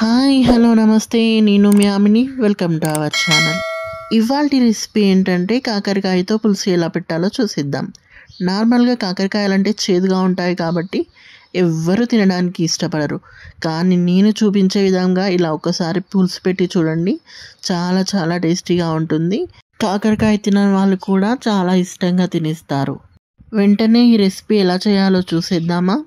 Hi hello నమస్తే నేను మీ ఆమిని welcome to our channel. ఇవాల్టి రెసిపీ ఏంటంటే కాకరకాయతో పులుసు ఎలా పెట్టాలో చూసిద్దాం. నార్మల్గా కాకరకాయలు అంటే చేదుగా ఉంటాయి కాబట్టి ఎవ్వరు తినడానికి ఇష్టపడరు. కానీ నేను చూపించే విధంగా ఇలా ఒకసారి పులుసు పెట్టి చూడండి, చాలా చాలా టేస్టీగా ఉంటుంది. కాకరకాయ తినని వాళ్ళు కూడా చాలా ఇష్టంగా తినేస్తారు. వెంటనే ఈ రెసిపీ ఎలా చేయాలో చూసేద్దామా.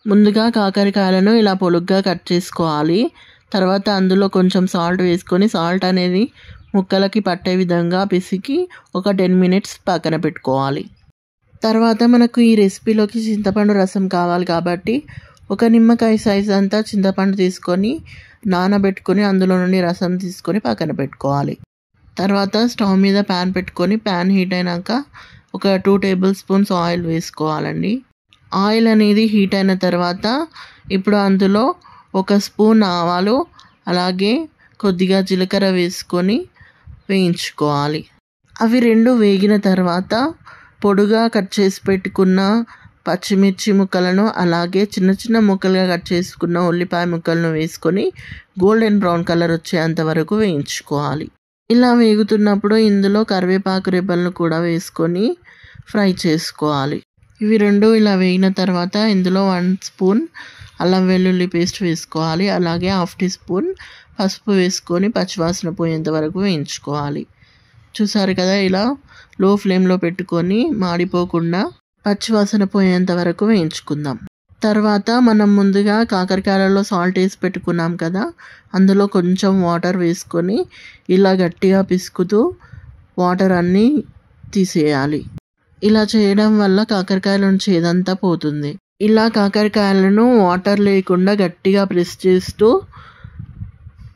ముందుగా కాకరకాయలను ఇలా పొడుగ్గా కట్ చేసుకోవాలి. తర్వాత అందులో కొంచెం సాల్ట్ వేసుకొని సాల్ట్ అనేది ముక్కలకి పట్టే విధంగా పిసికి ఒక 10 మినిట్స్ పక్కన పెట్టుకోవాలి. తర్వాత మనకు ఈ రెసిపీలోకి చింతపండు రసం కావాలి కాబట్టి ఒక నిమ్మకాయ సైజ్ అంతా చింతపండు తీసుకొని నానబెట్టుకొని అందులో నుండి రసం తీసుకొని పక్కన పెట్టుకోవాలి. తర్వాత స్టవ్ మీద ప్యాన్ పెట్టుకొని ప్యాన్ హీట్ అయినాక ఒక 2 టేబుల్ స్పూన్స్ ఆయిల్ వేసుకోవాలండి. ఆయిల్ అనేది హీట్ అయిన తర్వాత ఇప్పుడు అందులో ఒక స్పూన్ ఆవాలు అలాగే కొద్దిగా జీలకర్ర వేసుకొని వేయించుకోవాలి. అవి రెండు వేగిన తర్వాత పొడుగా కట్ చేసి పెట్టుకున్న పచ్చిమిర్చి ముక్కలను అలాగే చిన్న చిన్న ముక్కలుగా కట్ చేసుకున్న ఉల్లిపాయ ముక్కలను వేసుకొని గోల్డెన్ బ్రౌన్ కలర్ వచ్చేంత వరకు వేయించుకోవాలి. ఇలా వేగుతున్నప్పుడు ఇందులో కరివేపాకు రెబ్బలను కూడా వేసుకొని ఫ్రై చేసుకోవాలి. ఇవి రెండు ఇలా వేగిన తర్వాత ఇందులో 1 స్పూన్ అల్లం వెల్లుల్లి పేస్ట్ వేసుకోవాలి. అలాగే 1/2 టీ స్పూన్ పసుపు వేసుకొని పచ్చివాసన పోయేంత వరకు వేయించుకోవాలి. చూసారు కదా, ఇలా లో ఫ్లేమ్లో పెట్టుకొని మాడిపోకుండా పచ్చివాసన పోయేంత వరకు వేయించుకుందాం. తర్వాత మనం ముందుగా కాకరకాయలలో సాల్ట్ వేసి పెట్టుకున్నాం కదా, అందులో కొంచెం వాటర్ వేసుకొని ఇలా గట్టిగా పిసుకుతూ వాటర్ అన్నీ తీసేయాలి. ఇలా చేయడం వల్ల కాకరకాయల నుంచి ఏదంతా పోతుంది. ఇలా కాకరకాయలను వాటర్ లేకుండా గట్టిగా ప్రెస్ చేస్తూ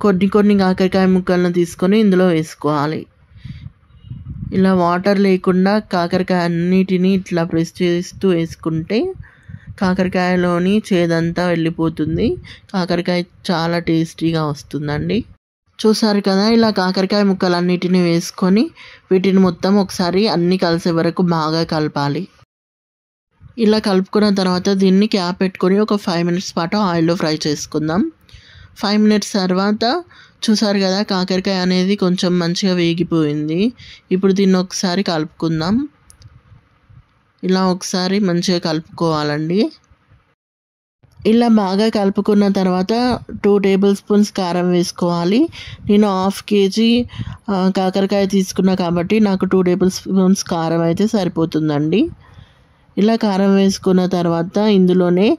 కొన్ని కాకరకాయ ముక్కలను తీసుకొని ఇందులో వేసుకోవాలి. ఇలా వాటర్ లేకుండా కాకరకాయ అన్నిటినీ ఇట్లా ప్రెస్ చేస్తూ వేసుకుంటే కాకరకాయలోని చేదంతా వెళ్ళిపోతుంది. కాకరకాయ చాలా టేస్టీగా వస్తుందండి. చూసారు కదా, ఇలా కాకరకాయ ముక్కలన్నిటిని వేసుకొని వీటిని మొత్తం ఒకసారి అన్నీ కలిసే వరకు బాగా కలపాలి. ఇలా కలుపుకున్న తర్వాత దీన్ని క్యాప్ పెట్టుకొని ఒక 5 మినిట్స్ పాటు ఆయిల్లో ఫ్రై చేసుకుందాం. 5 మినిట్స్ తర్వాత చూసారు కదా, కాకరకాయ అనేది కొంచెం మంచిగా వేగిపోయింది. ఇప్పుడు దీన్ని ఒకసారి కలుపుకుందాం. ఇలా ఒకసారి మంచిగా కలుపుకోవాలండి. ఇలా బాగా కలుపుకున్న తర్వాత 2 టేబుల్ స్పూన్స్ కారం వేసుకోవాలి. నేను 1/2 కేజీ కాకరకాయ తీసుకున్నా కాబట్టి నాకు 2 టేబుల్ స్పూన్స్ కారం అయితే సరిపోతుందండి. ఇలా కారం వేసుకున్న తర్వాత ఇందులోనే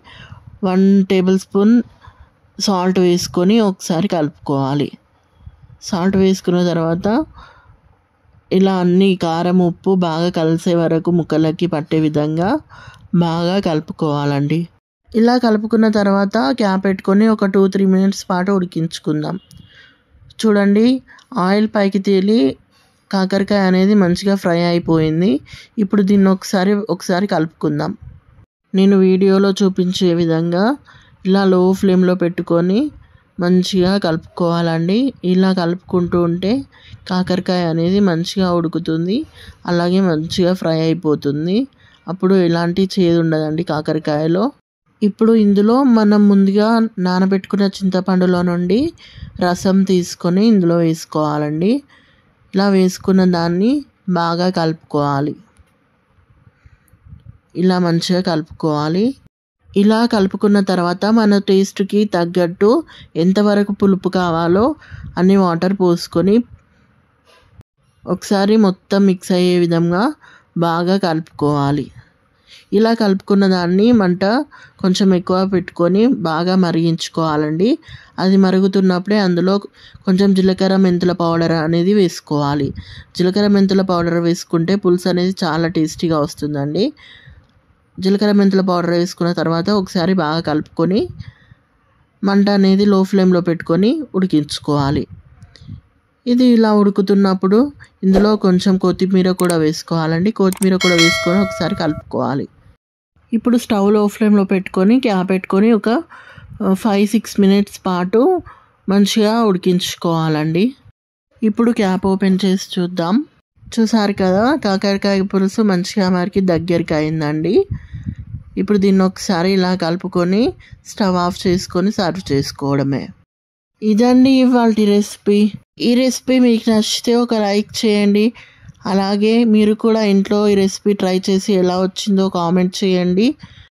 1 టేబుల్ స్పూన్ సాల్ట్ వేసుకొని ఒకసారి కలుపుకోవాలి. సాల్ట్ వేసుకున్న తర్వాత ఇలా అన్ని కారం ఉప్పు బాగా కలిసే వరకు ముక్కలకి పట్టే విధంగా బాగా కలుపుకోవాలండి. ఇలా కలుపుకున్న తర్వాత క్యాప్ పెట్టుకొని ఒక 2-3 మినిట్స్ పాటు ఉడికించుకుందాం. చూడండి, ఆయిల్ పైకి తేలి కాకరకాయ అనేది మంచిగా ఫ్రై అయిపోయింది. ఇప్పుడు దీన్ని ఒకసారి కలుపుకుందాం. నేను వీడియోలో చూపించే విధంగా ఇలా లో ఫ్లేమ్లో పెట్టుకొని మంచిగా కలుపుకోవాలండి. ఇలా కలుపుకుంటూ ఉంటే కాకరకాయ అనేది మంచిగా ఉడుకుతుంది, అలాగే మంచిగా ఫ్రై అయిపోతుంది. అప్పుడు ఎలాంటి చేదు ఉండదండి కాకరకాయలో. ఇప్పుడు ఇందులో మనం ముందుగా నానబెట్టుకున్న చింతపండులో నుండి రసం తీసుకొని ఇందులో వేసుకోవాలండి. ఇలా వేసుకున్న దాన్ని బాగా కలుపుకోవాలి. ఇలా మంచిగా కలుపుకోవాలి. ఇలా కలుపుకున్న తర్వాత మన టేస్ట్కి తగ్గట్టు ఎంతవరకు పులుపు కావాలో అన్ని వాటర్ పోసుకొని ఒకసారి మొత్తం మిక్స్ అయ్యే విధంగా బాగా కలుపుకోవాలి. ఇలా కలుపుకున్న దాన్ని మంట కొంచెం ఎక్కువ పెట్టుకొని బాగా మరిగించుకోవాలండి. అది మరుగుతున్నప్పుడే అందులో కొంచెం జీలకర్ర మెంతుల పౌడర్ అనేది వేసుకోవాలి. జీలకర్ర మెంతుల పౌడర్ వేసుకుంటే పులుసు అనేది చాలా టేస్టీగా వస్తుందండి. జీలకర్ర మెంతుల పౌడర్ వేసుకున్న తర్వాత ఒకసారి బాగా కలుపుకొని మంట అనేది లో ఫ్లేమ్లో పెట్టుకొని ఉడికించుకోవాలి. ఇది ఇలా ఉడుకుతున్నప్పుడు ఇందులో కొంచెం కొత్తిమీర కూడా వేసుకోవాలండి. కొత్తిమీర కూడా వేసుకొని ఒకసారి కలుపుకోవాలి. ఇప్పుడు స్టవ్ లో ఫ్లేమ్లో పెట్టుకొని క్యాప్ పెట్టుకొని ఒక 5-6 మినిట్స్ పాటు మంచిగా ఉడికించుకోవాలండి. ఇప్పుడు క్యాప్ ఓపెన్ చేసి చూద్దాం. చూసారు కదా, కాకరకాయ పులుసు మంచిగా మరికి దగ్గరికి అయిందండి. ఇప్పుడు దీన్ని ఒకసారి ఇలా కలుపుకొని స్టవ్ ఆఫ్ చేసుకొని సర్వ్ చేసుకోవడమే. ఇదండి ఇవాల్టి రెసిపీ. ఈ రెసిపీ మీకు నచ్చితే ఒక లైక్ చేయండి. అలాగే మీరు కూడా ఇంట్లో ఈ రెసిపీ ట్రై చేసి ఎలా వచ్చిందో కామెంట్ చేయండి.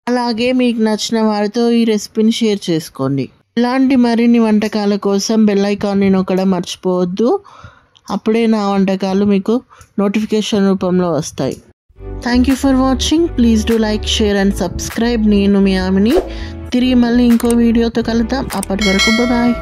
అలాగే మీకు నచ్చిన వారితో ఈ రెసిపీని షేర్ చేసుకోండి. ఇలాంటి మరిన్ని వంటకాల కోసం బెల్ ఐకాన్ని నొక్కడం మర్చిపోవద్దు. అప్పుడే నా వంటకాలు మీకు నోటిఫికేషన్ రూపంలో వస్తాయి. Thank you for watching. Please do like, share and subscribe. నేను మీ ఆమెని. తిరిగి మళ్ళీ ఇంకో వీడియోతో కలుద్దాం. అప్పటి వరకు బాయ్.